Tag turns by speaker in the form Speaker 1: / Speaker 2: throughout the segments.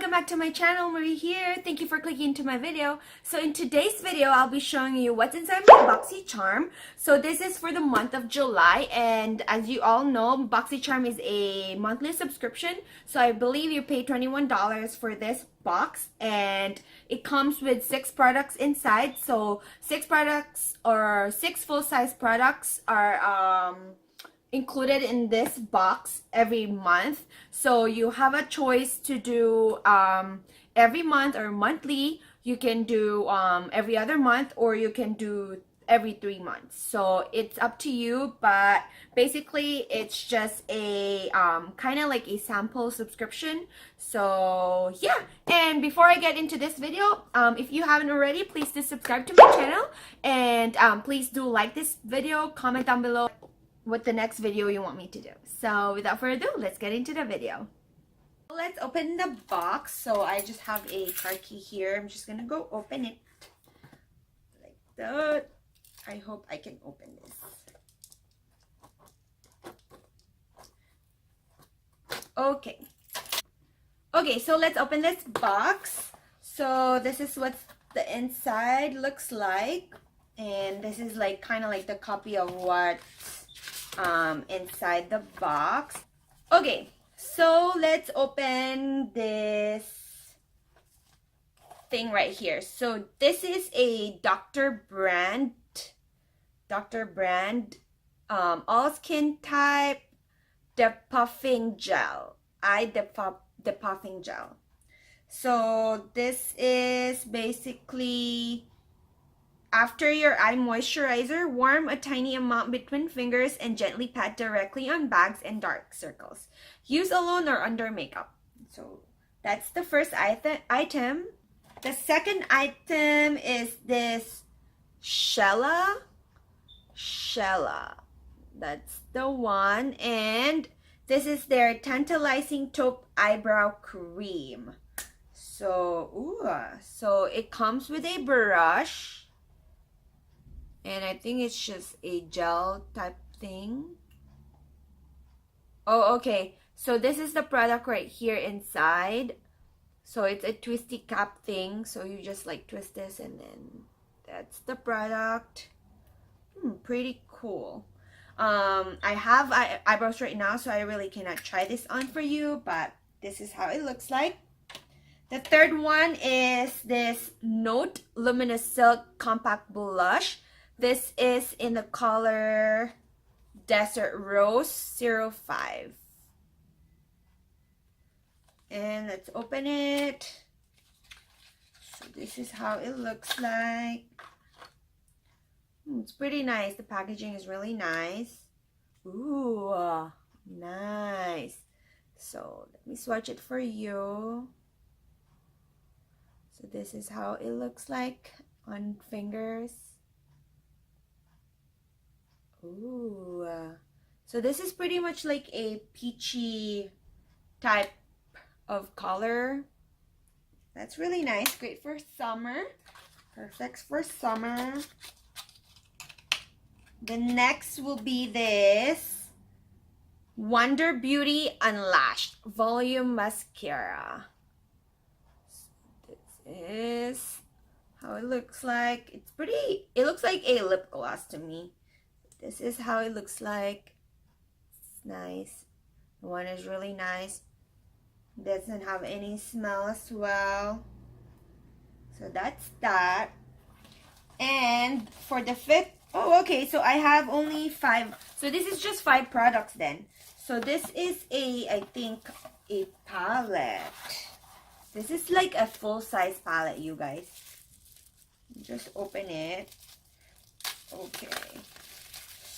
Speaker 1: welcome back to my channel. Marie here. Thank you for clicking into my video. So in today's video, I'll be showing you what's inside my BoxyCharm. So this is for the month of July, and as you all know, BoxyCharm is a monthly subscription. So I believe you pay $21 for this box, and it comes with 6 products inside. So 6 products or 6 full-size products are included in this box every month. So you have a choice to do every month or monthly. You can do every other month, or you can do every 3 months. So it's up to you, but basically it's just a kind of like a sample subscription. So yeah, and before I get into this video, if you haven't already, please do subscribe to my channel, and please do like this video, comment down below what the next video you want me to do. So without further ado, let's get into the video. Let's open the box. So I just have a car key here. I'm just gonna go open it like that. I hope I can open this. Okay, so let's open this box. So this is what the inside looks like, and this is like kind of like the copy of what inside the box. Okay, so let's open this thing right here. So this is a Dr. Brand all skin type depuffing gel, depuffing gel. So this is basically, after your eye moisturizer, warm a tiny amount between fingers and gently pat directly on bags and dark circles. Use alone or under makeup. So that's the first item. The second item is this Shella. That's the one. And this is their tantalizing taupe eyebrow cream. So it comes with a brush. And I think it's just a gel type thing. Oh, okay. So this is the product right here inside. So it's a twisty cap thing. So you just like twist this, and then that's the product. Pretty cool. I have eyebrows right now, so I really cannot try this on for you, but this is how it looks like. The third one is this Note Luminous Silk Compact Blush. This is in the color Desert Rose 05. And let's open it. So this is how it looks like. It's pretty nice. The packaging is really nice. Ooh, nice. So let me swatch it for you. So this is how it looks like on fingers. Ooh, so this is pretty much like a peachy type of color. That's really nice. Great for summer. Perfect for summer. The next will be this Wonder Beauty Unlashed Volume Mascara. So this is how it looks like. It's pretty, it looks like a lip gloss to me. This is how it looks like. It's nice. The one is really nice. Doesn't have any smell as well. So that's that. And for the fifth, oh, okay, so I have only 5. So this is just 5 products then. So this is I think, a palette. This is like a full-size palette, you guys. Just open it. Okay.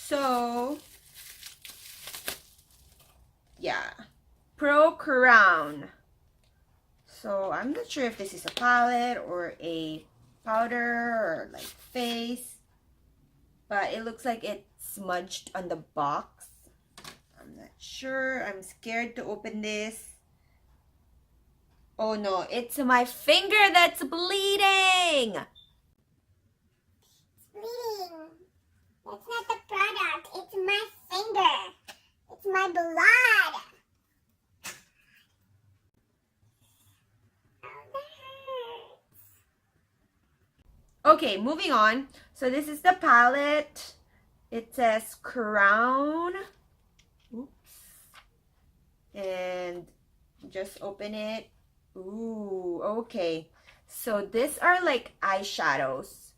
Speaker 1: So, yeah. Pro Crown. So, I'm not sure if this is a palette or a powder or like face. But it looks like it's smudged on the box. I'm not sure. I'm scared to open this. Oh no, it's my finger that's bleeding.
Speaker 2: It's bleeding. That's not the product. It's my finger. It's my blood.
Speaker 1: Okay, moving on. So this is the palette. It says Crown. Oops. And just open it. Ooh, okay. So these are like eyeshadows.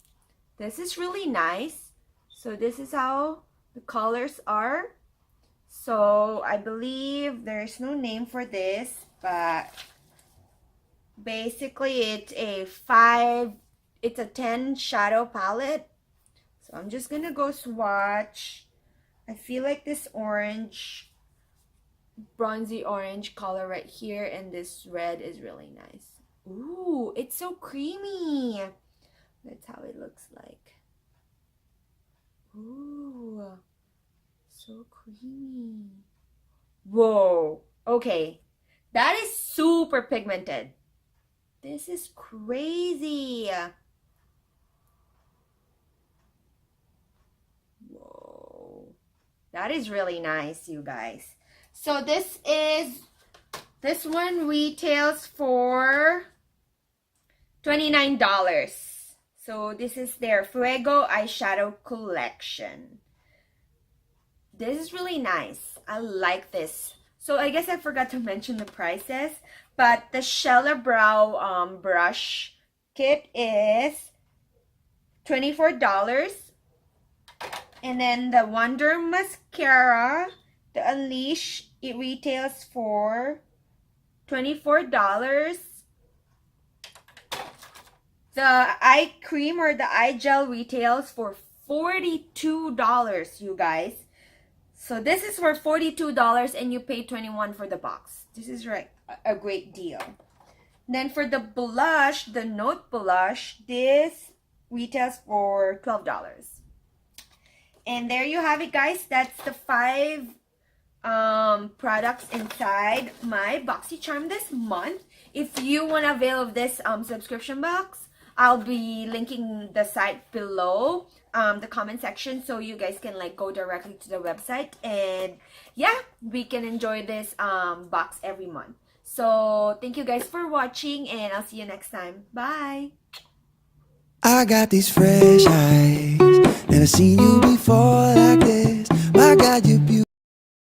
Speaker 1: This is really nice. So this is how the colors are. So I believe there's no name for this, but basically it's a 10 shadow palette. So I'm just gonna go swatch. I feel like this orange, bronzy orange color right here and this red is really nice. Ooh, it's so creamy. That's how it looks like. Ooh, so creamy. Whoa, okay. That is super pigmented. This is crazy. Whoa. That is really nice, you guys. So this one retails for $29. So this is their Fuego eyeshadow collection. This is really nice. I like this. So I guess I forgot to mention the prices, but the Shella Brow brush kit is $24. And then the Wonder Mascara, the Unleash, it retails for $24. The eye cream or the eye gel retails for $42, you guys. So this is for $42 and you pay $21 for the box. This is right, a great deal. Then for the blush, the Note blush, this retails for $12. And there you have it, guys. That's the 5 products inside my BoxyCharm this month. If you want to avail of this subscription box, I'll be linking the site below the comment section so you guys can like go directly to the website, and yeah, we can enjoy this box every month. So thank you guys for watching, and I'll see you next time. Bye.
Speaker 3: I got these fresh eyes, never seen you before like this. My God, you're beautiful.